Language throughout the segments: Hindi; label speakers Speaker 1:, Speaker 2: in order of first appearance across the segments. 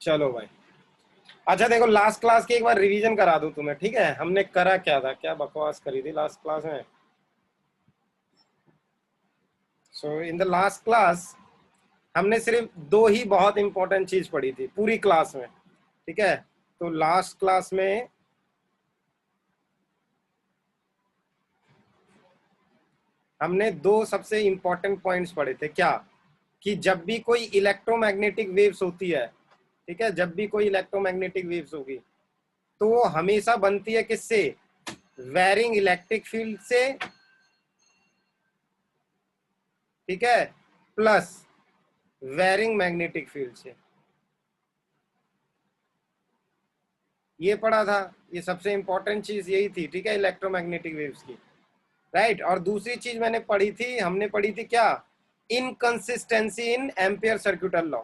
Speaker 1: चलो भाई। अच्छा देखो, लास्ट क्लास की एक बार रिवीजन करा दूं तुम्हें, ठीक है? हमने करा क्या था, क्या बकवास करी थी लास्ट क्लास में। सो इन द लास्ट क्लास हमने सिर्फ दो ही बहुत इंपॉर्टेंट चीज पढ़ी थी पूरी क्लास में, ठीक है? तो लास्ट क्लास में हमने दो सबसे इंपॉर्टेंट पॉइंट्स पढ़े थे। क्या? कि जब भी कोई इलेक्ट्रोमैग्नेटिक वेव्स होती है, ठीक है, जब भी कोई इलेक्ट्रोमैग्नेटिक वेव्स होगी तो वो हमेशा बनती है किससे? वेरिंग इलेक्ट्रिक फील्ड से, ठीक है, प्लस वेरिंग मैग्नेटिक फील्ड से। ये पढ़ा था, ये सबसे इंपॉर्टेंट चीज यही थी, ठीक है, इलेक्ट्रोमैग्नेटिक वेव्स की, राइट? और दूसरी चीज मैंने पढ़ी थी, हमने पढ़ी थी क्या? इनकंसिस्टेंसी इन एम्पियर सर्क्यूटल लॉ।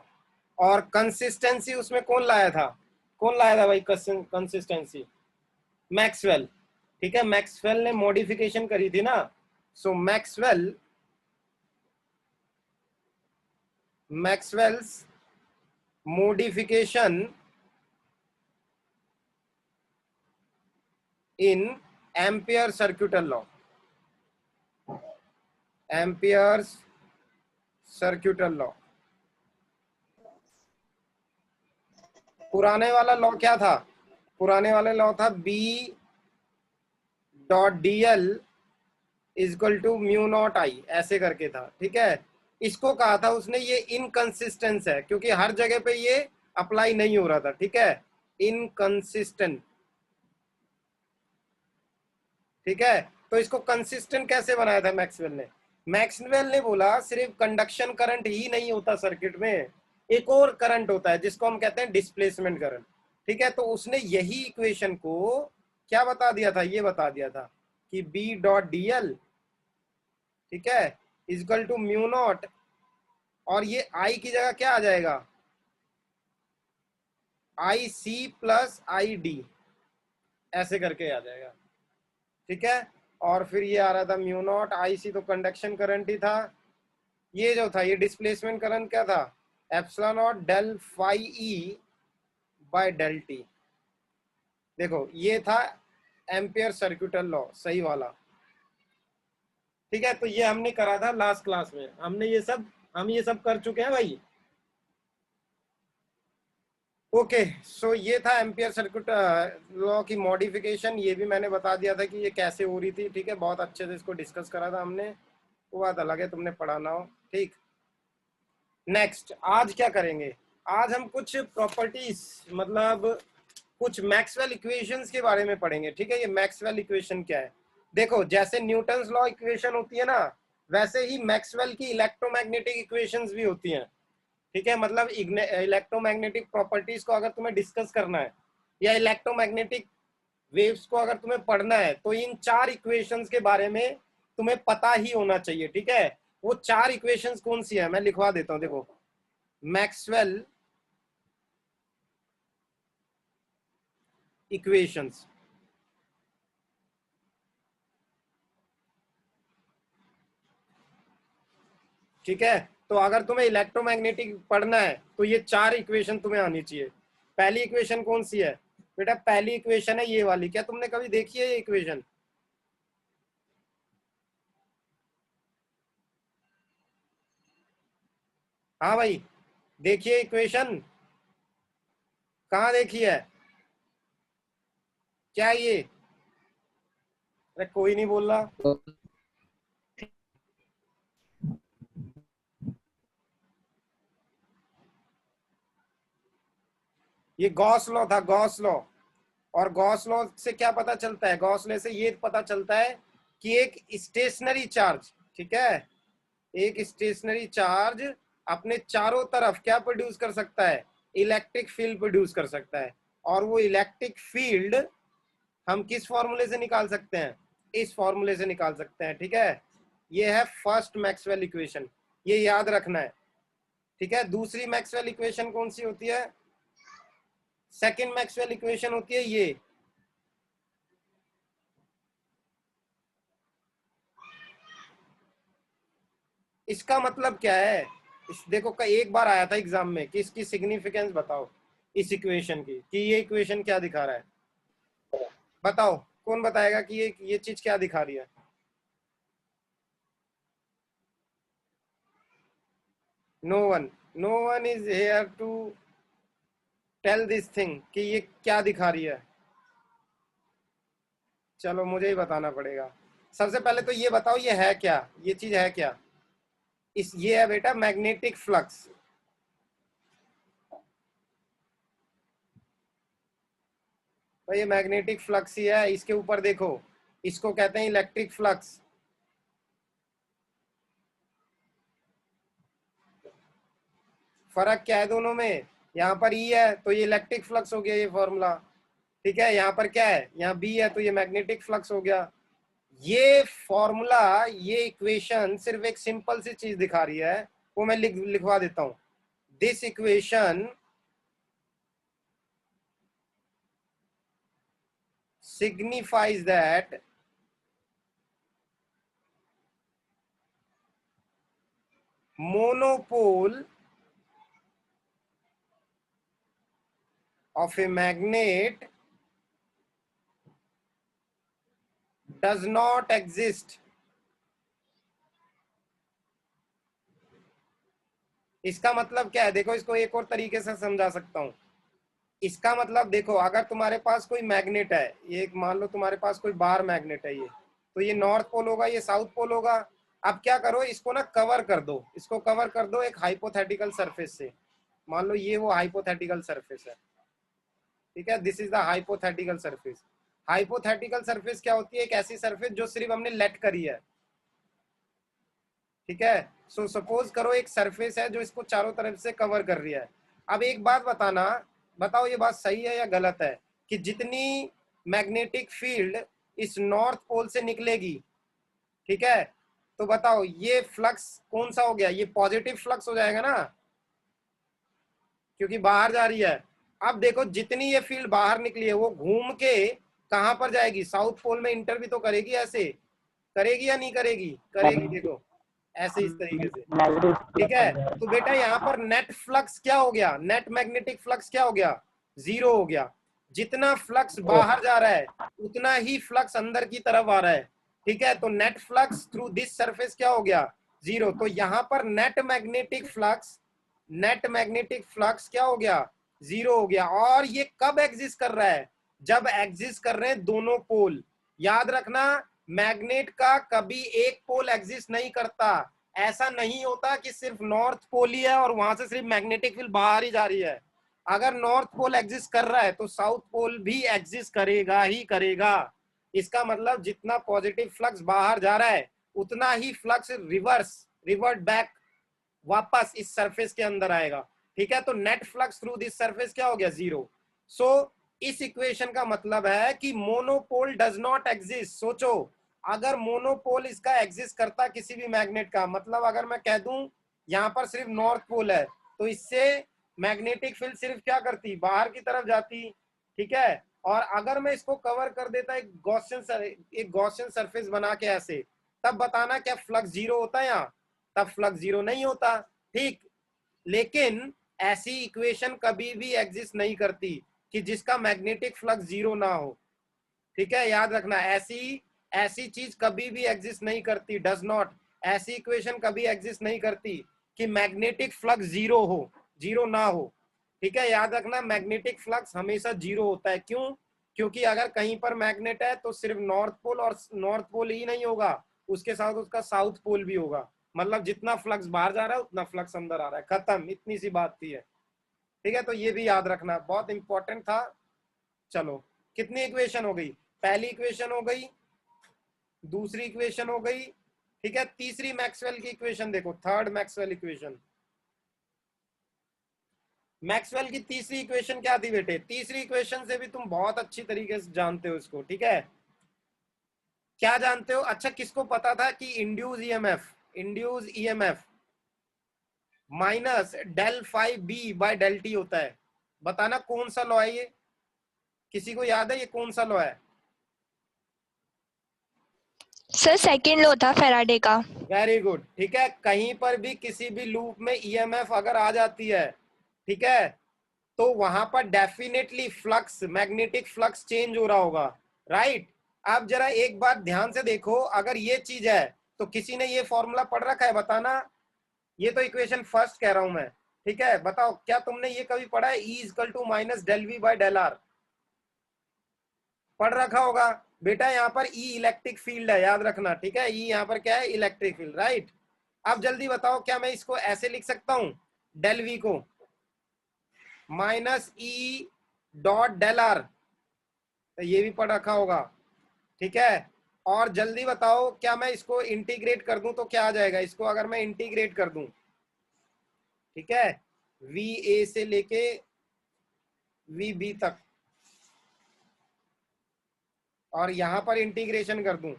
Speaker 1: और कंसिस्टेंसी उसमें कौन लाया था? कौन लाया था भाई कंसिस्टेंसी? मैक्सवेल, ठीक है, मैक्सवेल ने मॉडिफिकेशन करी थी ना। So Maxwell's modification in Ampere circuital law, Ampere's circuital law. पुराने वाला लॉ क्या था? पुराने वाले लॉ था B dot D L is equal to mu not I, ऐसे करके था, ठीक है? इसको कहा था उसने ये इनकंसिस्टेंस है, क्योंकि हर जगह पे ये अप्लाई नहीं हो रहा था, ठीक है? इनकंसिस्टेंट, ठीक है? तो इसको कंसिस्टेंट कैसे बनाया था मैक्सवेल ने? मैक्सवेल ने बोला सिर्फ कंडक्शन करंट ही नहीं होता सर्किट में, एक और करंट होता है जिसको हम कहते हैं डिस्प्लेसमेंट करंट, ठीक है? तो उसने यही इक्वेशन को क्या बता दिया था? ये बता दिया था कि बी डॉट डी एल, ठीक है, इजकल टू म्यू नॉट, और ये आई की जगह क्या आ जाएगा? I C plus I D, ऐसे करके आ जाएगा, ठीक है? और फिर ये आ रहा था म्यू नॉट आई सी, तो कंडक्शन करंट ही था। ये जो था ये डिस्प्लेसमेंट करंट क्या था? Epsilon not del phi E by del t. देखो ये था एम्पियर सर्क्यूटल लॉ, सही वाला, ठीक है? तो ये हमने करा था लास्ट क्लास में, हम ये सब कर चुके हैं भाई। ओके, सो ये था एम्पियर सर्किट लॉ की मॉडिफिकेशन, ये भी मैंने बता दिया था कि ये कैसे हो रही थी, ठीक है? बहुत अच्छे से इसको डिस्कस करा था हमने, वो बात अलग है तुमने पढ़ा ना हो, ठीक? नेक्स्ट आज क्या करेंगे? आज हम कुछ प्रॉपर्टीज, मतलब कुछ मैक्सवेल इक्वेशंस के बारे में पढ़ेंगे, ठीक है? ये मैक्सवेल इक्वेशन क्या है? देखो, जैसे न्यूटन्स लॉ इक्वेशन होती है ना, वैसे ही मैक्सवेल की इलेक्ट्रोमैग्नेटिक इक्वेशंस भी होती हैं, ठीक है? मतलब इलेक्ट्रोमैग्नेटिक प्रॉपर्टीज को अगर तुम्हें डिस्कस करना है या इलेक्ट्रोमैग्नेटिक वेव्स को अगर तुम्हें पढ़ना है तो इन चार इक्वेशंस के बारे में तुम्हें पता ही होना चाहिए, ठीक है? वो चार इक्वेशंस कौन सी है मैं लिखवा देता हूं, देखो। मैक्सवेल इक्वेशंस, ठीक है? तो अगर तुम्हें इलेक्ट्रोमैग्नेटिक पढ़ना है तो ये चार इक्वेशन तुम्हें आनी चाहिए। पहली इक्वेशन कौन सी है बेटा? पहली इक्वेशन है ये वाली। क्या तुमने कभी देखी है ये इक्वेशन? हाँ भाई, देखिए इक्वेशन, कहाँ देखी है? क्या ये? अरे कोई नहीं बोल रहा। ये गॉस लॉ था, गॉस लॉ। और गॉस लॉ से क्या पता चलता है? गॉस लॉ से ये पता चलता है कि एक स्टेशनरी चार्ज, ठीक है, एक स्टेशनरी चार्ज अपने चारों तरफ क्या प्रोड्यूस कर सकता है? इलेक्ट्रिक फील्ड प्रोड्यूस कर सकता है। और वो इलेक्ट्रिक फील्ड हम किस फॉर्मूले से निकाल सकते हैं? इस फॉर्मूले से निकाल सकते हैं, ठीक है? ये है फर्स्ट मैक्सवेल इक्वेशन, ये याद रखना है, ठीक है? दूसरी मैक्सवेल इक्वेशन कौन सी होती है? सेकंड मैक्सवेल इक्वेशन होती है ये। इसका मतलब क्या है? देखो, एक बार आया था एग्जाम में कि इसकी सिग्निफिकेंस बताओ। इस इक्वेशन की, कि ये इक्वेशन क्या दिखा रहा है। बताओ कौन बताएगा कि ये चीज क्या दिखा रही है। No one is here to tell this thing कि ये क्या दिखा रही है। चलो मुझे ही बताना पड़ेगा। सबसे पहले तो ये बताओ ये है क्या, ये चीज है क्या। ये है बेटा मैग्नेटिक फ्लक्स। तो ये मैग्नेटिक फ्लक्स ही है। इसके ऊपर देखो, इसको कहते हैं इलेक्ट्रिक फ्लक्स। फर्क क्या है दोनों में, यहाँ पर ई है तो ये इलेक्ट्रिक फ्लक्स हो गया ये फॉर्मूला, ठीक है। यहाँ पर क्या है, यहाँ बी है तो ये मैग्नेटिक फ्लक्स हो गया। ये फॉर्मूला, ये इक्वेशन सिर्फ एक सिंपल सी चीज दिखा रही है, वो मैं लिखवा देता हूं। This equation signifies that monopole of a magnet does not exist। इसका मतलब क्या है, देखो इसको एक और तरीके से समझा सकता हूं। इसका मतलब देखो, अगर तुम्हारे पास कोई मैग्नेट है, ये मान लो तुम्हारे पास कोई बार मैग्नेट है, ये तो ये नॉर्थ पोल होगा, ये साउथ पोल होगा। अब क्या करो, इसको ना कवर कर दो, इसको कवर कर दो एक हाइपोथेटिकल सरफेस से। मान लो ये वो हाइपोथेटिकल सरफेस है, ठीक है। This is the hypothetical surface. Hypothetical surface क्या होती है, एक ऐसी सरफेस जो सिर्फ हमने लेट करी है, ठीक है। सो सपोज करो एक सरफेस है जो इसको चारों तरफ से कवर कर रही है। अब एक बात बताना, बताओ ये बात सही है या गलत है, कि जितनी मैग्नेटिक फील्ड इस नॉर्थ पोल से निकलेगी, ठीक है, तो बताओ ये फ्लक्स कौन सा हो गया, ये पॉजिटिव फ्लक्स हो जाएगा ना, क्योंकि बाहर जा रही है। अब देखो जितनी ये फील्ड बाहर निकली है वो घूम के कहां पर जाएगी, साउथ पोल में इंटर भी तो करेगी, ऐसे करेगी या नहीं करेगी, करेगी। देखो ऐसे इस तरीके से, ठीक है। तो बेटा यहाँ पर नेट फ्लक्स क्या हो गया, नेट मैग्नेटिक फ्लक्स क्या हो गया, जीरो हो गया। जितना फ्लक्स बाहर जा रहा है उतना ही फ्लक्स अंदर की तरफ आ रहा है, ठीक है। तो net flux through this surface क्या हो गया, जीरो। तो यहाँ पर net magnetic flux, net magnetic flux क्या हो गया, जीरो हो गया। और ये कब एग्जिस्ट कर रहा है, जब एग्जिस्ट कर रहे हैं दोनों पोल। याद रखना, मैग्नेट का कभी एक पोल एग्जिस्ट नहीं करता। ऐसा नहीं होता कि सिर्फ नॉर्थ पोल ही है और वहां से सिर्फ मैग्नेटिक फील्ड बाहर ही जा रही है। अगर नॉर्थ पोल एग्जिस्ट कर रहा है तो साउथ पोल भी एग्जिस्ट करेगा ही करेगा। इसका मतलब जितना पॉजिटिव फ्लक्स बाहर जा रहा है उतना ही फ्लक्स रिवर्ट बैक वापस इस सरफेस के अंदर आएगा, ठीक है। तो net flux through this surface क्या हो गया, जीरो। सो इस इक्वेशन का मतलब है कि मोनोपोल डज नॉट एग्जिस्ट। सोचो, अगर मोनोपोल इसका एग्जिस्ट करता किसी भी मैग्नेट का, मतलब अगर मैं कह दूं यहां पर सिर्फ नॉर्थ पोल है, तो इससे मैग्नेटिक फील्ड सिर्फ क्या करती, बाहर की तरफ जाती, ठीक है। और अगर मैं इसको कवर कर देता एक गॉसियन सरफेस बना के ऐसे, तब बताना क्या फ्लक्स जीरो होता है यहाँ, तब फ्लक्स जीरो नहीं होता, ठीक। लेकिन ऐसी इक्वेशन कभी भी एग्जिस्ट नहीं करती कि जिसका मैग्नेटिक फ्लक्स जीरो ना हो, ठीक है। याद रखना, ऐसी ऐसी चीज कभी भी एग्जिस्ट नहीं करती, डज नॉट। ऐसी इक्वेशन कभी एग्जिस्ट नहीं करती कि मैग्नेटिक फ्लक्स जीरो हो, जीरो ना हो, ठीक है। याद रखना, मैग्नेटिक फ्लक्स हमेशा जीरो होता है। क्यों, क्योंकि अगर कहीं पर मैग्नेट है तो सिर्फ नॉर्थ पोल, और नॉर्थ पोल ही नहीं होगा, उसके साथ उसका साउथ पोल भी होगा। मतलब जितना फ्लक्स बाहर जा रहा है उतना फ्लक्स अंदर आ रहा है, खत्म, इतनी सी बात थी है, ठीक है। तो ये भी याद रखना, बहुत इंपॉर्टेंट था। चलो कितनी इक्वेशन हो गई, पहली इक्वेशन हो गई, दूसरी इक्वेशन हो गई, ठीक है। तीसरी मैक्सवेल की इक्वेशन देखो, थर्ड मैक्सवेल इक्वेशन। मैक्सवेल की तीसरी इक्वेशन क्या थी बेटे, तीसरी इक्वेशन से भी तुम बहुत अच्छी तरीके से जानते हो इसको, ठीक है। क्या जानते हो, अच्छा किसको पता था कि induced EMF minus del phi B by del t होता है। बताना कौन सा लॉ है ये, किसी को याद है ये कौन सा लॉ है।
Speaker 2: सर सेकंड लॉ था फैराडे का।
Speaker 1: वेरी गुड, ठीक है। कहीं पर भी किसी भी लूप में ईएमएफ अगर आ जाती है, ठीक है, तो वहां पर definitely flux, magnetic flux change हो रहा होगा, राइट। अब जरा एक बात ध्यान से देखो, अगर ये चीज है तो किसी ने ये फॉर्मूला पढ़ रखा है बताना। ये तो इक्वेशन फर्स्ट कह रहा हूं मैं, ठीक है। बताओ क्या तुमने ये कभी पढ़ा है, E equal to minus del V by del r, पढ़ रखा होगा बेटा। यहाँ पर E इलेक्ट्रिक फील्ड है, याद रखना, ठीक है। E यहाँ पर क्या है, इलेक्ट्रिक फील्ड, राइट। अब जल्दी बताओ क्या मैं इसको ऐसे लिख सकता हूं, डेल वी को minus E dot del r, तो ये भी पढ़ रखा होगा, ठीक है। और जल्दी बताओ क्या मैं इसको इंटीग्रेट कर दूं तो क्या आ जाएगा, इसको अगर मैं इंटीग्रेट कर दूं, ठीक है, वी ए से लेके वी बी तक, और यहां पर इंटीग्रेशन कर दूं,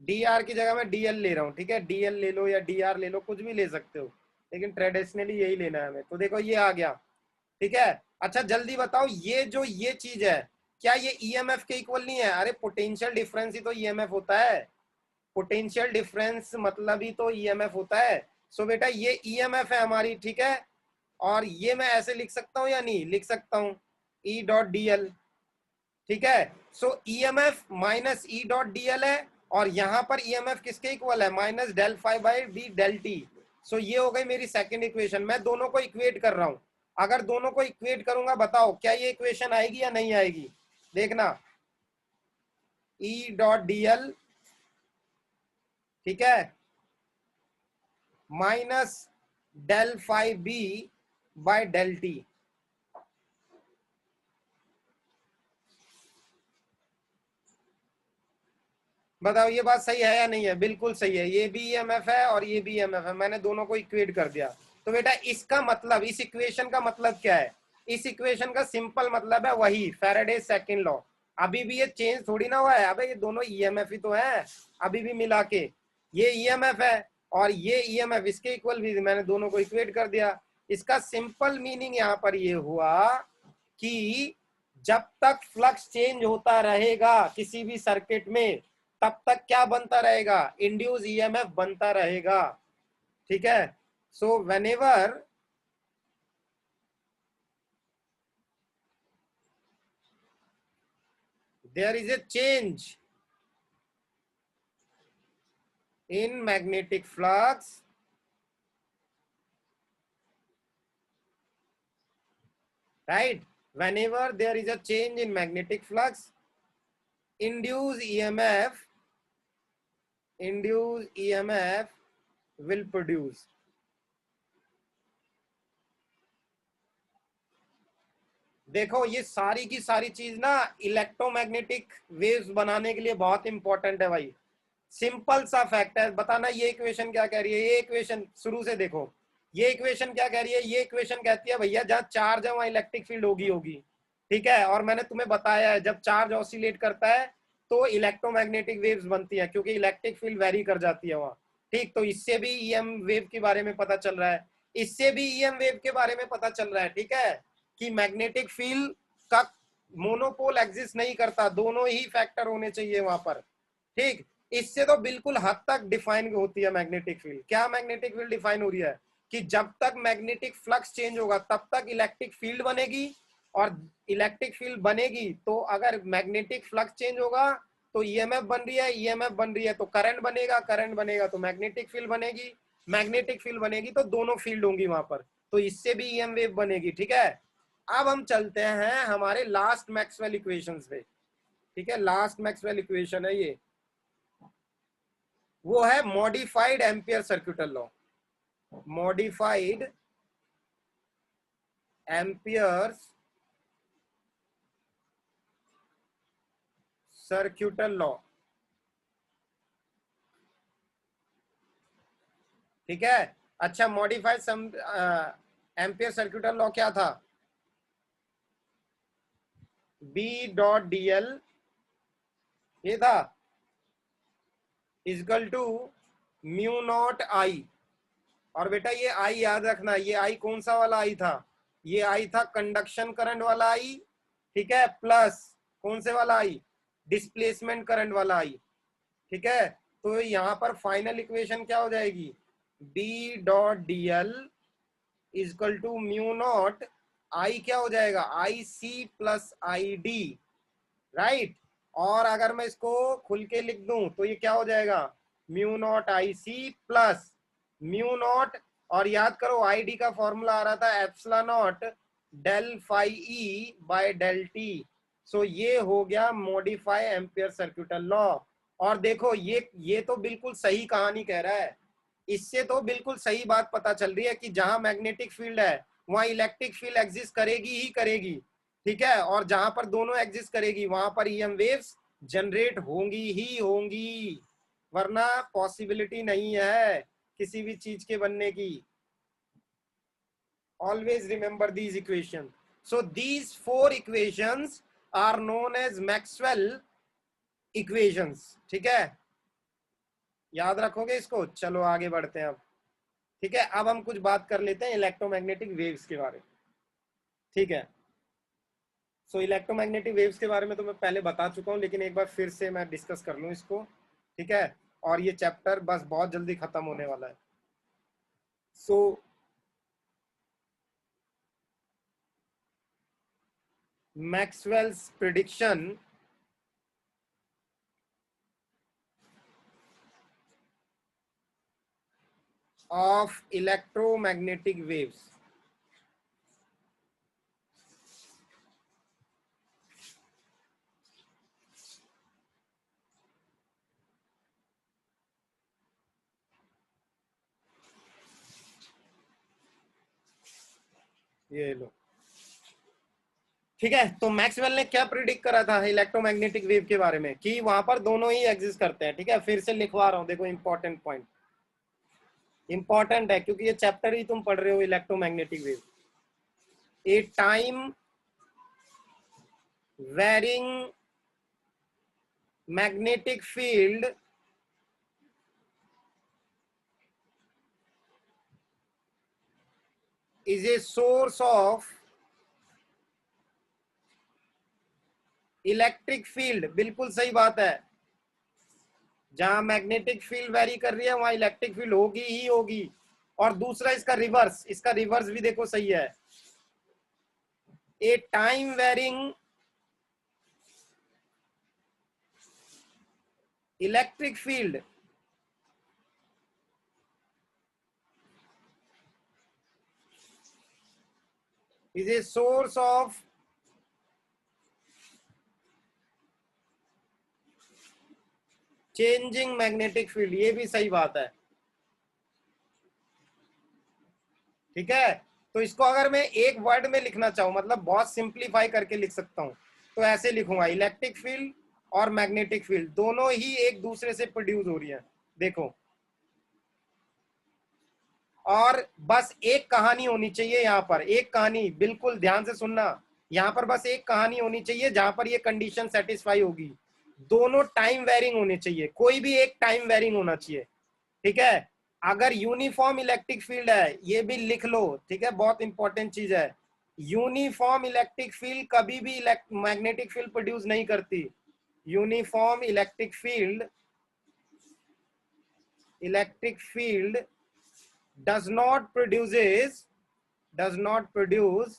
Speaker 1: डी आर की जगह मैं डी एल ले रहा हूं, ठीक है। डी एल ले लो या डी आर ले लो, कुछ भी ले सकते हो, लेकिन ट्रेडिशनली यही लेना है हमें। तो देखो ये आ गया, ठीक है। अच्छा जल्दी बताओ, ये जो ये चीज है क्या ये ईएमएफ के इक्वल नहीं है? अरे पोटेंशियल डिफरेंस ही तो ईएमएफ होता है, पोटेंशियल डिफरेंस मतलब ही तो ईएमएफ होता है। सो बेटा ये ईएमएफ है हमारी, ठीक है। और ये मैं ऐसे लिख सकता हूं या नहीं लिख सकता हूं, ई डॉट डी एल, ठीक है। So EMF minus E dot D L है, और यहां पर ईएमएफ किसके इक्वल है, minus del phi by D del T. सो ये हो गई मेरी सेकंड इक्वेशन। मैं दोनों को इक्वेट कर रहा हूं, अगर दोनों को इक्वेट करूंगा बताओ क्या ये इक्वेशन आएगी या नहीं आएगी, देखना। ई डॉट डी एल, ठीक है, minus del phi B by del t. बताओ ये बात सही है या नहीं है? बिल्कुल सही है, ये भी ईएमएफ है और ये भी ईएमएफ है, मैंने दोनों को इक्वेट कर दिया। तो बेटा इसका मतलब, इस इक्वेशन का मतलब क्या है, इस इक्वेशन का सिंपल मतलब है वही फैराडे सेकंड लॉ। अभी भी ये चेंज थोड़ी ना हुआ है, अबे ये दोनों ईएमएफ ही तो है अभी भी मिला के, ये ईएमएफ है और ये ईएमएफ, इसके इक्वल भी मैंने दोनों को इक्वेट कर दिया। इसका सिंपल मीनिंग यहाँ पर ये हुआ कि जब तक फ्लक्स चेंज होता रहेगा किसी भी सर्किट में, तब तक क्या बनता रहेगा, इंड्यूस ईएमएफ बनता रहेगा, ठीक है। So whenever there is a change in magnetic flux, right, whenever there is a change in magnetic flux, induced emf will produce। देखो ये सारी की सारी चीज ना इलेक्ट्रोमैग्नेटिक वेव्स बनाने के लिए बहुत इंपॉर्टेंट है भाई। सिंपल सा फैक्ट है, बताना ये इक्वेशन क्या कह रही है। ये इक्वेशन शुरू से देखो, ये इक्वेशन क्या कह रही है, ये इक्वेशन कहती है भैया जहां चार्ज है वहां इलेक्ट्रिक फील्ड होगी, ठीक है। और मैंने तुम्हें बताया है जब चार्ज ऑसिलेट करता है तो इलेक्ट्रोमैग्नेटिक वेव्स बनती है, क्योंकि इलेक्ट्रिक फील्ड वेरी कर जाती है वहां, ठीक। तो इससे भी ईएम वेव के बारे में पता चल रहा है, इससे भी ईएम वेव के बारे में पता चल रहा है, ठीक है, कि मैग्नेटिक फील्ड का मोनोपोल एग्जिस्ट नहीं करता, दोनों ही फैक्टर होने चाहिए वहां पर, ठीक। इससे तो बिल्कुल हद तक डिफाइन होती है मैग्नेटिक फील्ड। क्या मैग्नेटिक फील्ड डिफाइन हो रही है कि जब तक मैग्नेटिक फ्लक्स चेंज होगा तब तक इलेक्ट्रिक फील्ड बनेगी, और इलेक्ट्रिक फील्ड बनेगी तो अगर मैग्नेटिक फ्लक्स चेंज होगा तो ईएमएफ बन रही है, ईएमएफ बन रही है तो करंट बनेगा, करंट बनेगा तो मैग्नेटिक फील्ड बनेगी, मैग्नेटिक फील्ड बनेगी तो दोनों फील्ड होंगी वहां पर, तो इससे भी ईएम वेव बनेगी, ठीक है। अब हम चलते हैं हमारे लास्ट मैक्सवेल इक्वेशंस पे, ठीक है। लास्ट मैक्सवेल इक्वेशन है ये, वो है modified ampere circuital law, modified ampere circuital law, ठीक है। अच्छा मॉडिफाइड एम्पियर सर्क्यूटल लॉ क्या था, बी डॉट डी एल ये था इजकल टू म्यू नॉट आई। और बेटा ये आई याद रखना, ये आई कौन सा वाला आई था, ये आई था कंडक्शन करंट वाला आई, ठीक है, प्लस कौन से वाला आई, डिस्प्लेसमेंट करंट वाला आई, ठीक है। तो यहाँ पर फाइनल इक्वेशन क्या हो जाएगी, B dot D L is equal to mu not I, क्या हो जाएगा, I C plus I D, right. और अगर मैं इसको खुल के लिख दूं तो ये क्या हो जाएगा, mu not I C plus mu naught, और याद करो आई डी का फॉर्मूला आ रहा था epsilon not del phi E by del T. सो ये हो गया मॉडिफाई एम्पियर सर्क्यूटल लॉ। और देखो ये तो बिल्कुल सही कहानी कह रहा है, इससे तो बिल्कुल सही बात पता चल रही है कि जहां मैग्नेटिक फील्ड है वहां इलेक्ट्रिक फील्ड एग्जिस्ट करेगी ही करेगी, ठीक है। और जहां पर दोनों एग्जिस्ट करेगी वहां पर ईएम वेव्स जनरेट होंगी ही होंगी, वरना पॉसिबिलिटी नहीं है किसी भी चीज के बनने की। Always remember these equation. So these 4 equations are known as Maxwell equations, ठीक है, याद रखोगे इसको। चलो आगे बढ़ते हैं अब, ठीक है। अब हम कुछ बात कर लेते हैं इलेक्ट्रोमैग्नेटिक वेव्स के बारे में, ठीक है। सो इलेक्ट्रोमैग्नेटिक वेव्स के बारे में तो मैं पहले बता चुका हूं, लेकिन एक बार फिर से मैं डिस्कस कर लूं इसको, ठीक है। और ये चैप्टर बस बहुत जल्दी खत्म होने वाला है। So Maxwell's prediction of electromagnetic waves, ये लो, ठीक है। तो मैक्सवेल ने क्या प्रिडिक्ट करा था इलेक्ट्रोमैग्नेटिक वेव के बारे में, कि वहां पर दोनों ही एग्जिस्ट करते हैं, ठीक है। फिर से लिखवा रहा हूं, देखो इंपॉर्टेंट पॉइंट, इंपॉर्टेंट है क्योंकि ये चैप्टर ही तुम पढ़ रहे हो electromagnetic wave. A time varying magnetic field is a source of electric field, बिल्कुल सही बात है। जहां मैग्नेटिक फील्ड वेरी कर रही है वहां इलेक्ट्रिक फील्ड होगी ही होगी। और दूसरा इसका रिवर्स, इसका रिवर्स भी देखो सही है। A time varying electric field is a source of changing magnetic field, ये भी सही बात है, ठीक है। तो इसको अगर मैं एक वर्ड में लिखना चाहूं, मतलब बहुत सिंप्लीफाई करके लिख सकता हूं, तो ऐसे लिखूंगा, इलेक्ट्रिक फील्ड और मैग्नेटिक फील्ड दोनों ही एक दूसरे से प्रोड्यूस हो रही है, देखो। और बस एक कहानी होनी चाहिए यहाँ पर, एक कहानी, बिल्कुल ध्यान से सुनना, यहाँ पर बस एक कहानी होनी चाहिए जहां पर ये कंडीशन सेटिस्फाई होगी। दोनों टाइम वेरिंग होने चाहिए, कोई भी एक टाइम वेरिंग होना चाहिए, ठीक है। अगर यूनिफॉर्म इलेक्ट्रिक फील्ड है, ये भी लिख लो, ठीक है, बहुत इंपॉर्टेंट चीज है। यूनिफॉर्म इलेक्ट्रिक फील्ड कभी भी मैग्नेटिक फील्ड प्रोड्यूस नहीं करती। Uniform electric field does not produce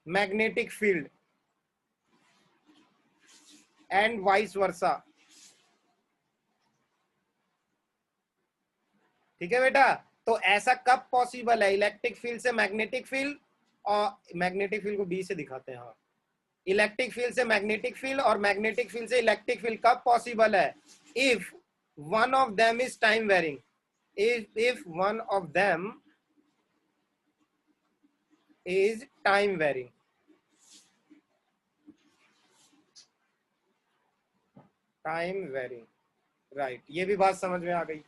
Speaker 1: magnetic field and vice versa, ठीक है बेटा। तो ऐसा कब पॉसिबल है, इलेक्ट्रिक फील्ड से मैग्नेटिक फील्ड, और मैग्नेटिक फील्ड को बी से दिखाते हैं, हाँ, इलेक्ट्रिक फील्ड से मैग्नेटिक फील्ड और मैग्नेटिक फील्ड से इलेक्ट्रिक फील्ड कब पॉसिबल है, if one of them is time varying, if one of them is time varying, right, ये भी बात समझ में आ गई।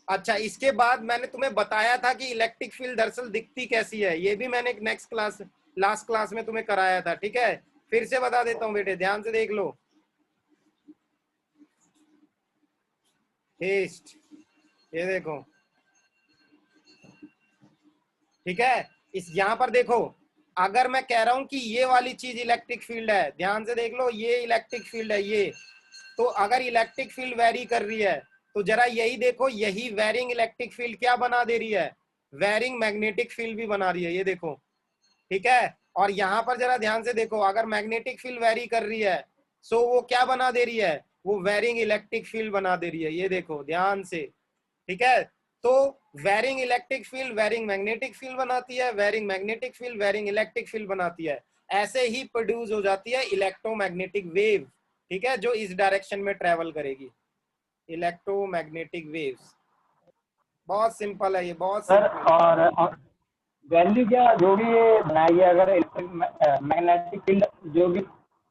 Speaker 1: अच्छा, इसके बाद मैंने तुम्हें बताया था कि इलेक्ट्रिक फील्ड दरअसल दिखती कैसी है, ये भी मैंने नेक्स्ट क्लास, लास्ट क्लास में तुम्हें कराया था, ठीक है। फिर से बता देता हूं बेटे, ध्यान से देख लो। हेस्ट, ये देखो, ठीक है। इस यहां पर देखो, अगर मैं कह रहा हूं कि ये वाली चीज इलेक्ट्रिक फील्ड है, ध्यान से देख लो, ये इलेक्ट्रिक फील्ड है ये, तो अगर इलेक्ट्रिक फील्ड वेरी कर रही है तो जरा यही देखो, यही वेरिंग इलेक्ट्रिक फील्ड क्या बना दे रही है, वेरिंग मैग्नेटिक फील्ड भी बना रही है, ये देखो, ठीक है। और यहां पर जरा ध्यान से देखो, अगर मैग्नेटिक फील्ड वेरी कर रही है सो वो क्या बना दे रही है, वो वेरिंग इलेक्ट्रिक फील्ड बना दे रही है, ये देखो ध्यान से, ठीक है। तो varying electric field varying magnetic field बनाती है, varying magnetic field varying electric field बनाती है, ऐसे ही प्रोड्यूस हो जाती है इलेक्ट्रोमैग्नेटिक वेव, ठीक है, जो इस डायरेक्शन में ट्रेवल करेगी, इलेक्ट्रोमैग्नेटिक वेव्स। बहुत सिंपल है ये, बहुत
Speaker 3: सर
Speaker 1: सिंपल है।
Speaker 3: और वैल्यू क्या जो भी ये बनाइए, अगर मैग्नेटिक फील्ड जो भी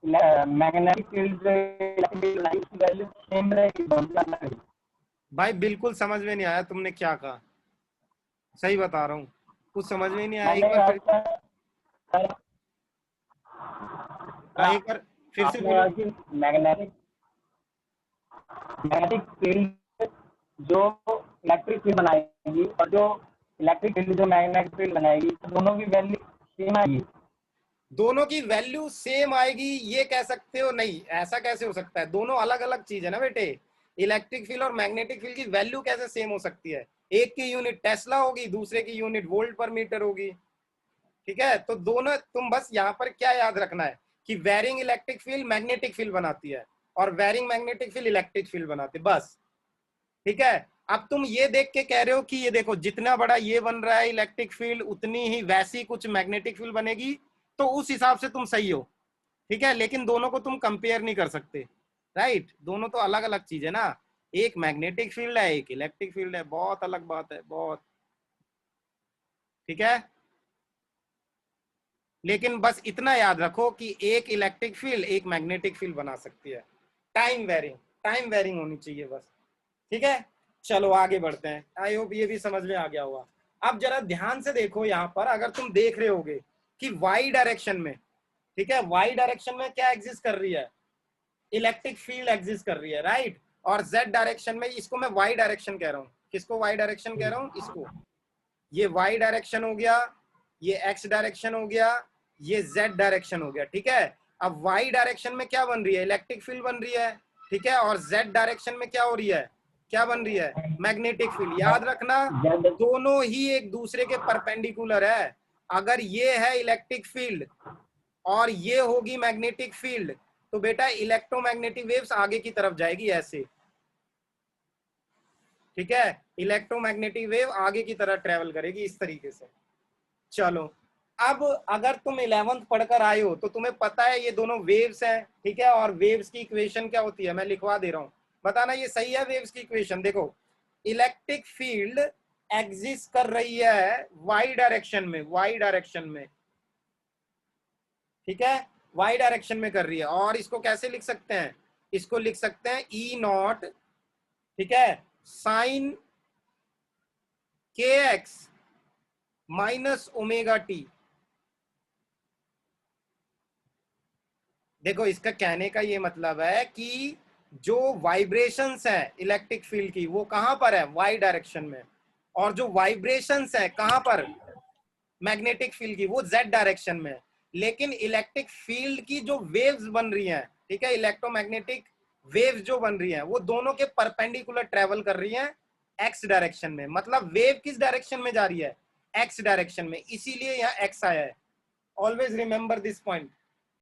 Speaker 3: मैग्नेटिक फील्ड जो इलेक्ट्रिक फील्ड बनाई उसकी वैल्यू सेम रहेगी, दोनों की अलग रहेगी।
Speaker 1: भाई बिल्कुल समझ में नहीं आया तुमने क्या कहा, सही बता रहा हूँ, कुछ समझ में ही नहीं आया, एक
Speaker 3: मैंने
Speaker 1: बार
Speaker 3: कहा
Speaker 1: फिर,
Speaker 3: सर
Speaker 1: हाँ एक बार फिर से
Speaker 3: आपने कहा
Speaker 1: बोलो।
Speaker 3: कि मैग्नेटिक मैग्नेटिक फील्ड जो इलेक्ट्रिक फील्ड बनाएगी और जो इलेक्ट्रिक फील्ड जो मैग्नेटिक फील्ड बनाएगी, तो दोनों की वैल्यू सेम आएगी।
Speaker 1: दोनों की वैल्यू सेम आएगी ये कह सकते हो, नहीं ऐसा कैसे हो सकता है, दोनों अलग अलग चीज है ना बेटे। इलेक्ट्रिक फील्ड और मैग्नेटिक फील्ड की वैल्यू कैसे सेम हो सकती है, एक की यूनिट टेस्ला होगी, दूसरे की यूनिट वोल्ट पर मीटर होगी, ठीक है। तो दोनों, तुम बस यहाँ पर क्या याद रखना है कि varying electric field magnetic field बनाती है और varying magnetic field electric field बनाती है, बस, ठीक है। अब तुम ये देख के कह रहे हो कि ये देखो जितना बड़ा ये बन रहा है इलेक्ट्रिक फील्ड उतनी ही वैसी कुछ मैग्नेटिक फील्ड बनेगी, तो उस हिसाब से तुम सही हो, ठीक है, लेकिन दोनों को तुम कंपेयर नहीं कर सकते, राइट, दोनों तो अलग अलग चीज है ना, एक मैग्नेटिक फील्ड है एक इलेक्ट्रिक फील्ड है, बहुत अलग बात है, बहुत, ठीक है। लेकिन बस इतना याद रखो कि एक इलेक्ट्रिक फील्ड एक मैग्नेटिक फील्ड बना सकती है, टाइम वेरिंग होनी चाहिए बस, ठीक है। चलो आगे बढ़ते हैं, आई होप ये भी समझ में आ गया होगा। अब जरा ध्यान से देखो यहाँ पर, अगर तुम देख रहे होगे कि वाई डायरेक्शन में, ठीक है, वाई डायरेक्शन में क्या एग्जिस्ट कर रही है, इलेक्ट्रिक फील्ड एग्जिस्ट कर रही है, राइट। और जेड डायरेक्शन में, इसको मैं वाई डायरेक्शन कह रहा हूँ, किसको वाई डायरेक्शन कह रहा हूँ, इसको, ये वाई डायरेक्शन हो गया, ये एक्स डायरेक्शन हो गया, ये जेड डायरेक्शन हो गया, ठीक है। अब वाई डायरेक्शन में क्या बन रही है, इलेक्ट्रिक फील्ड बन रही है, ठीक है, और जेड डायरेक्शन में क्या हो रही है, क्या बन रही है, मैग्नेटिक फील्ड। याद रखना
Speaker 3: जेड
Speaker 1: दोनों ही एक दूसरे के परपेंडिकुलर है, अगर ये है इलेक्ट्रिक फील्ड और ये होगी मैग्नेटिक फील्ड, तो बेटा इलेक्ट्रोमैग्नेटिक वेव्स आगे की तरफ जाएगी ऐसे, ठीक है, इलेक्ट्रोमैग्नेटिक वेव आगे की तरफ ट्रेवल करेगी इस तरीके से। चलो, अब अगर तुम 11th पढ़कर आए हो तो तुम्हें पता है ये दोनों वेव्स हैं, ठीक है, और वेव्स की इक्वेशन क्या होती है, मैं लिखवा दे रहा हूं, बताना ये सही है। वेव्स की इक्वेशन देखो, इलेक्ट्रिक फील्ड एग्जिस्ट कर रही है वाई डायरेक्शन में, वाई डायरेक्शन में, ठीक है, वाई डायरेक्शन में कर रही है, और इसको कैसे लिख सकते हैं, इसको लिख सकते हैं ई नॉट, ठीक है, साइन के एक्स माइनस ओमेगा टी। देखो इसका कहने का ये मतलब है कि जो वाइब्रेशंस है इलेक्ट्रिक फील्ड की वो कहां पर है, वाई डायरेक्शन में, और जो वाइब्रेशंस है कहां पर, मैग्नेटिक फील्ड की, वो जेड डायरेक्शन में। लेकिन इलेक्ट्रिक फील्ड की जो वेव्स बन रही हैं, ठीक है, इलेक्ट्रोमैग्नेटिक वेव्स जो बन रही हैं वो दोनों के परपेंडिकुलर ट्रेवल कर रही हैं एक्स डायरेक्शन में, मतलब वेव किस डायरेक्शन में जा रही है, एक्स डायरेक्शन में, इसीलिए यहाँ एक्स आया है, ऑलवेज रिमेंबर दिस पॉइंट,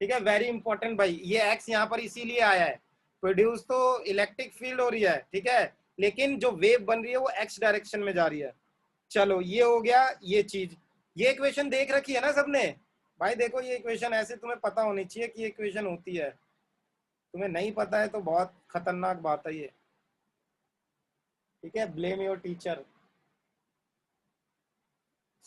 Speaker 1: ठीक है, वेरी इंपॉर्टेंट भाई, ये एक्स यहाँ पर इसीलिए आया है, प्रोड्यूस तो इलेक्ट्रिक फील्ड हो रही है, ठीक है, लेकिन जो वेव बन रही है वो एक्स डायरेक्शन में जा रही है। चलो ये हो गया ये चीज, ये इक्वेशन देख रखी है ना सबने, भाई देखो ये इक्वेशन ऐसे तुम्हें पता होनी चाहिए कि ये इक्वेशन होती है, तुम्हें नहीं पता है तो बहुत खतरनाक बात है ये, ठीक है, ब्लेम योर टीचर।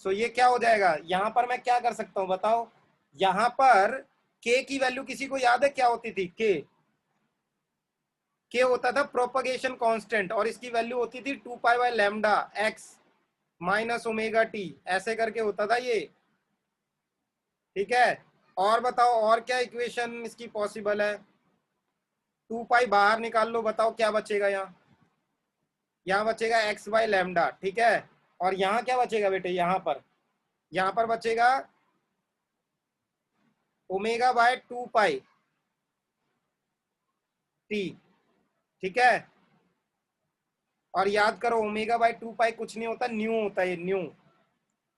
Speaker 1: सो ये क्या हो जाएगा, यहां पर मैं क्या कर सकता हूं बताओ, यहां पर के की वैल्यू किसी को याद है क्या होती थी, के होता था प्रोपगेशन कांस्टेंट, और इसकी वैल्यू होती थी 2 pi by lambda x minus omega T, ऐसे करके होता था ये, ठीक है। और बताओ और क्या इक्वेशन इसकी पॉसिबल है, 2 पाई बाहर निकाल लो, बताओ क्या बचेगा यहाँ, यहाँ बचेगा एक्स बाय लैम्डा, ठीक है, और यहाँ क्या बचेगा बेटे, यहाँ पर बचेगा ओमेगा बाय 2 पाई टी, ठीक है। और याद करो ओमेगा बाय 2 पाई कुछ नहीं होता, न्यू होता है, न्यू,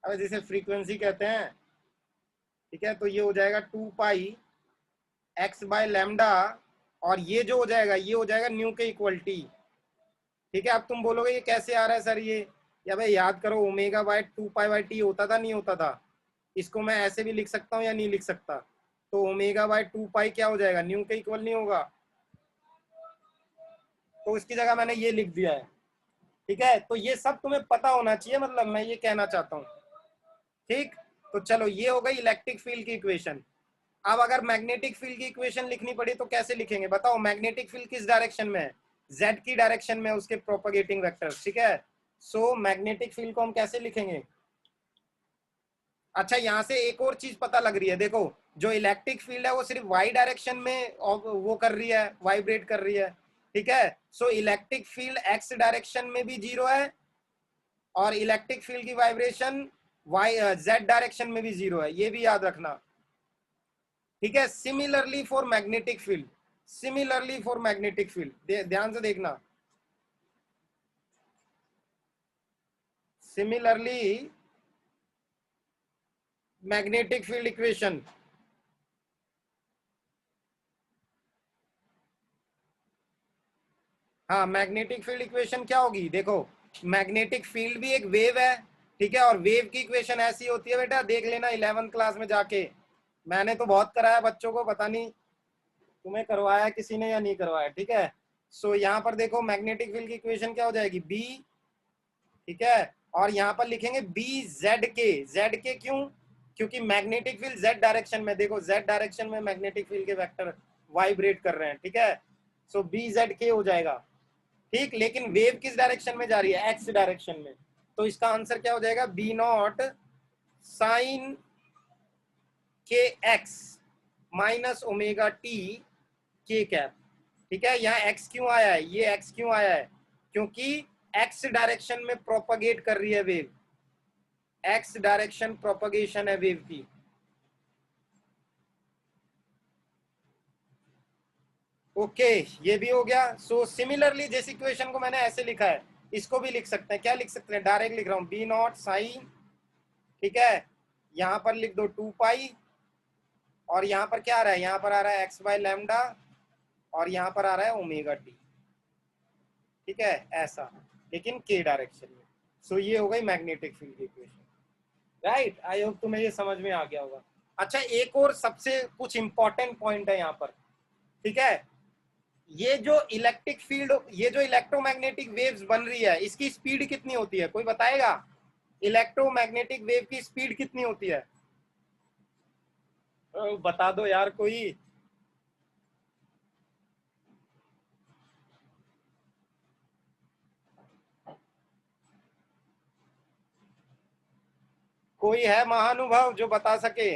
Speaker 1: अब जैसे फ्रीक्वेंसी कहते हैं, ठीक है। तो ये हो जाएगा 2 पाई एक्स बाय लैम्डा, और ये जो हो जाएगा ये हो जाएगा न्यू के इक्वल टी, ठीक है। अब तुम बोलोगे ये कैसे आ रहा है सर ये, या भाई याद करो ओमेगा बाय 2 पाई/टी होता था, नहीं होता था, इसको मैं ऐसे भी लिख सकता हूँ या नहीं लिख सकता, तो ओमेगा बाय 2 पाई क्या हो जाएगा, न्यू के इक्वल नहीं होगा, तो इसकी जगह मैंने ये लिख दिया है, ठीक है। तो ये सब तुम्हें पता होना चाहिए, मतलब मैं ये कहना चाहता हूँ, ठीक। तो चलो ये हो गई इलेक्ट्रिक फील्ड की इक्वेशन। अब अगर मैग्नेटिक फील्ड की इक्वेशन लिखनी पड़ी तो कैसे लिखेंगे बताओ, मैग्नेटिक फील्ड किस डायरेक्शन में है, जेड की डायरेक्शन में, उसके प्रोपगेटिंग वेक्टर, ठीक है। सो मैग्नेटिक फील्ड को हम कैसे लिखेंगे, अच्छा यहाँ से एक और चीज पता लग रही है, देखो जो इलेक्ट्रिक फील्ड है वो सिर्फ वाई डायरेक्शन में वो कर रही है, वाइब्रेट कर रही है, ठीक है। So electric field x direction में भी जीरो है, और इलेक्ट्रिक फील्ड की वाइब्रेशन वाई जेड डायरेक्शन में भी जीरो है, ये भी याद रखना, ठीक है। Similarly for magnetic field, similarly for magnetic field, ध्यान से देखना, सिमिलरली मैग्नेटिक फील्ड इक्वेशन, हाँ मैग्नेटिक फील्ड इक्वेशन क्या होगी, देखो मैग्नेटिक फील्ड भी एक वेव है, ठीक है, और वेव की इक्वेशन ऐसी होती है बेटा, देख लेना 11वीं क्लास में जाके, मैंने तो बहुत कराया बच्चों को, पता नहीं तुम्हें करवाया किसी ने या नहीं करवाया, ठीक है। सो यहाँ पर देखो मैग्नेटिक फील्ड की इक्वेशन क्या हो जाएगी, बी, ठीक है, और यहाँ पर लिखेंगे बी जेड के क्यों, क्योंकि मैग्नेटिक फील्ड जेड डायरेक्शन में, देखो जेड डायरेक्शन में मैग्नेटिक फील्ड के वेक्टर वाइब्रेट कर रहे हैं, ठीक है। सो बी जेड के हो जाएगा, ठीक। लेकिन वेव किस डायरेक्शन में जा रही है, एक्स डायरेक्शन में, तो इसका आंसर क्या हो जाएगा, बी नॉट साइन के एक्स माइनस ओमेगा टी के कैप, ठीक है। यहाँ एक्स क्यों आया है, ये एक्स क्यों आया है, क्योंकि एक्स डायरेक्शन में प्रोपगेट कर रही है वेव, एक्स डायरेक्शन प्रोपगेशन है वेव की, ओके ये भी हो गया। सो सिमिलरली जिस इक्वेशन को मैंने ऐसे लिखा है इसको भी लिख सकते हैं, क्या लिख सकते हैं, डायरेक्ट लिख रहा हूं, बी नॉट साइन, ठीक है, यहां पर लिख दो 2 पाई, और यहाँ पर क्या आ रहा है, यहाँ पर आ रहा है एक्स बाय लैम्डा, और यहाँ पर आ रहा है ओमेगा टी, ठीक है, ऐसा, लेकिन के डायरेक्शन में। सो ये हो गई मैग्नेटिक फील्ड की इक्वेशन, राइट। आई होप तुम्हें ये समझ में आ गया होगा। अच्छा एक और सबसे कुछ इंपॉर्टेंट पॉइंट है यहाँ पर, ठीक है, ये जो इलेक्ट्रिक फील्ड, ये जो इलेक्ट्रोमैग्नेटिक वेव्स बन रही है इसकी स्पीड कितनी होती है, कोई बताएगा, इलेक्ट्रोमैग्नेटिक वेव की स्पीड कितनी होती है, बता दो यार कोई, कोई है महानुभाव जो बता सके,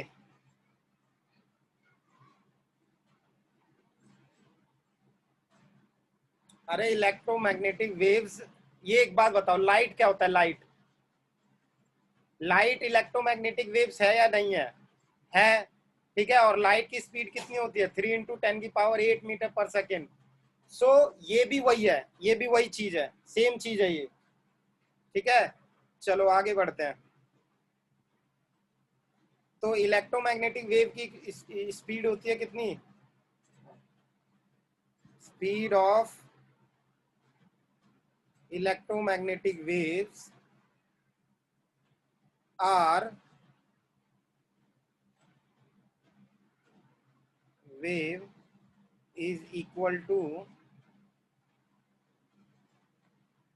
Speaker 1: अरे इलेक्ट्रोमैग्नेटिक वेव्स, ये एक बात बताओ, लाइट क्या होता है, लाइट, लाइट इलेक्ट्रोमैग्नेटिक वेव्स है या नहीं है, ठीक है। और लाइट की स्पीड कितनी होती है, 3 × 10⁸ मीटर पर सेकेंड। सो ये भी वही है, ये भी वही चीज है, सेम चीज है ये, ठीक है। चलो आगे बढ़ते हैं। तो इलेक्ट्रोमैग्नेटिक वेव की स्पीड होती है कितनी, speed of electromagnetic waves are wave is equal to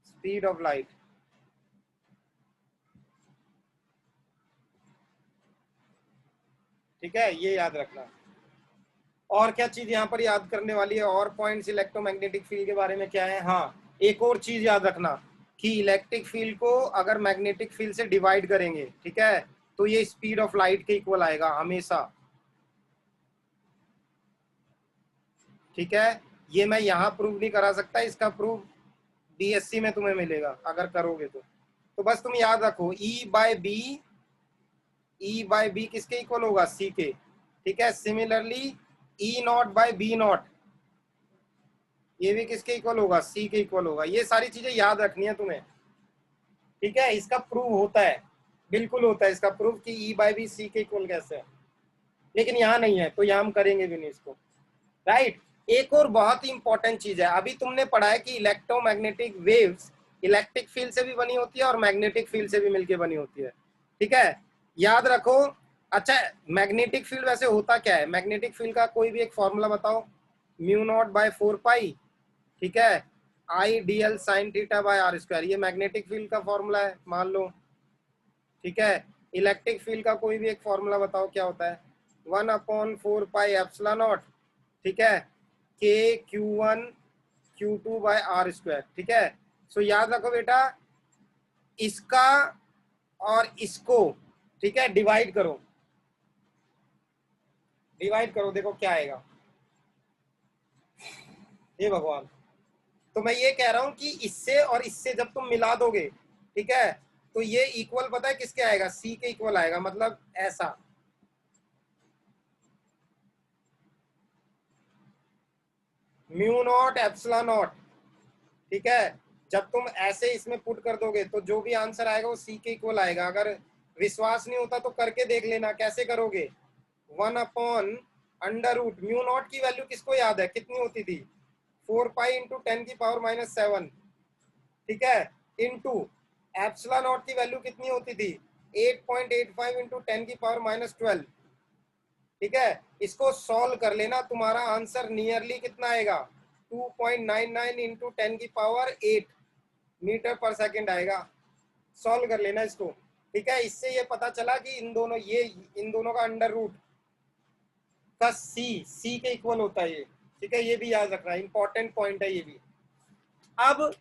Speaker 1: speed of light, ठीक है, ये याद रखना। और क्या चीज यहाँ पर याद करने वाली है, और पॉइंट्स इलेक्ट्रोमैग्नेटिक फील्ड के बारे में क्या है, हाँ एक और चीज याद रखना कि इलेक्ट्रिक फील्ड को अगर मैग्नेटिक फील्ड से डिवाइड करेंगे, ठीक है, तो ये स्पीड ऑफ लाइट के इक्वल आएगा हमेशा, ठीक है। ये मैं यहाँ प्रूव नहीं करा सकता, इसका प्रूफ बीएससी में तुम्हें मिलेगा अगर करोगे तो बस तुम याद रखो ई बाय बी किसके इक्वल होगा, सी के, ठीक है। Similarly E naught by B naught ये भी किसके इक्वल होगा, सी के इक्वल होगा। ये सारी चीजें याद रखनी है तुम्हें, ठीक है। इसका प्रूव होता है, बिल्कुल होता है इसका प्रूव कि ई बाई बी सी के इक्वल कैसे है, लेकिन यहाँ नहीं है तो यहाँ हम करेंगे भी नहीं इसको, राइट। एक और बहुत ही इंपॉर्टेंट चीज है, अभी तुमने पढ़ा है कि इलेक्ट्रोमैग्नेटिक वेव्स इलेक्ट्रिक फील्ड से भी बनी होती है और मैग्नेटिक फील्ड से भी मिलके बनी होती है, ठीक है, याद रखो। अच्छा, मैग्नेटिक फील्ड वैसे होता क्या है, मैग्नेटिक फील्ड का कोई भी एक फॉर्मूला बताओ। म्यू नॉट बाय 4 पाई, ठीक है, I D L sine theta by R square, ये मैग्नेटिक फील्ड का फॉर्मूला है मान लो, ठीक है। इलेक्ट्रिक फील्ड का कोई भी एक फॉर्मूला बताओ क्या होता है, 1/4 पाई एप्सिलॉन नॉट, ठीक है, के Q1 Q2 bye R square, ठीक है। सो याद रखो बेटा, इसका और इसको, ठीक है, डिवाइड करो, डिवाइड करो, देखो क्या आएगा। हे भगवान, तो मैं ये कह रहा हूं कि इससे और इससे जब तुम मिला दोगे, ठीक है, तो ये इक्वल पता है किसके आएगा, सी के इक्वल आएगा, मतलब ऐसा, म्यू नॉट एप्सिलॉन नॉट, ठीक है। जब तुम ऐसे इसमें पुट कर दोगे तो जो भी आंसर आएगा वो सी के इक्वल आएगा। अगर विश्वास नहीं होता तो करके देख लेना, कैसे करोगे, 1/√, म्यू नॉट की वैल्यू किसको याद है, कितनी होती थी, 4 पाई इंटू 10 की पावर -7, ठीक है, इंटू एप्सिलॉन नॉट की वैल्यू कितनी होती थी, 8.85 इंटू 10 की पावर -12, ठीक है। इसको सॉल्व कर लेना, तुम्हारा आंसर नियरली कितना आएगा, 2.99 इंटू 10 की पावर 8 मीटर पर सेकेंड आएगा। सॉल्व कर लेना इसको, ठीक है। इससे ये पता चला कि इन दोनों का अंडर रूट का सी के इक्वल होता है ये, ठीक है। ये भी याद रखना, इंपॉर्टेंट पॉइंट है ये भी। अब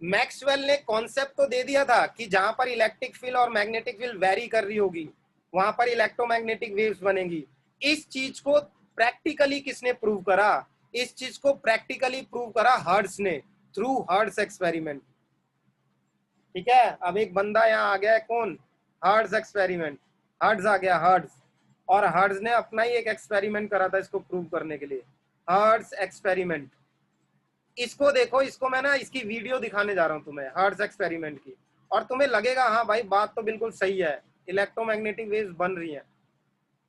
Speaker 1: मैक्सवेल ने कॉन्सेप्ट तो दे दिया था कि जहां पर इलेक्ट्रिक फील्ड और मैग्नेटिक फील्ड वेरी कर रही होगी वहां पर इलेक्ट्रोमैग्नेटिक वेव्स बनेंगी। इस चीज को प्रैक्टिकली किसने प्रूव करा, इस चीज को प्रैक्टिकली प्रूव करा हर्ट्ज ने, थ्रू हर्ट्ज एक्सपेरिमेंट, ठीक है। अब एक बंदा यहाँ आ गया है, कौन, हर्ट्ज एक्सपेरिमेंट, हर्ट्ज आ गया, हर्ट्ज, और हर्ट्ज ने अपना ही एक एक्सपेरिमेंट करा था इसको प्रूव करने के लिए, हर्ट्ज एक्सपेरिमेंट। इसको देखो, इसको मैं ना इसकी वीडियो दिखाने जा रहा हूँ तुम्हें, हर्ट्ज एक्सपेरिमेंट की, और तुम्हें लगेगा हाँ भाई बात तो बिल्कुल सही है, इलेक्ट्रोमैग्नेटिक वेव्स बन रही हैं,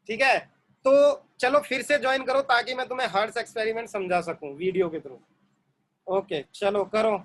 Speaker 1: ठीक है। तो चलो फिर से ज्वाइन करो ताकि मैं तुम्हें हर्ट्ज एक्सपेरिमेंट समझा सकूं वीडियो के थ्रू। ओके चलो करो।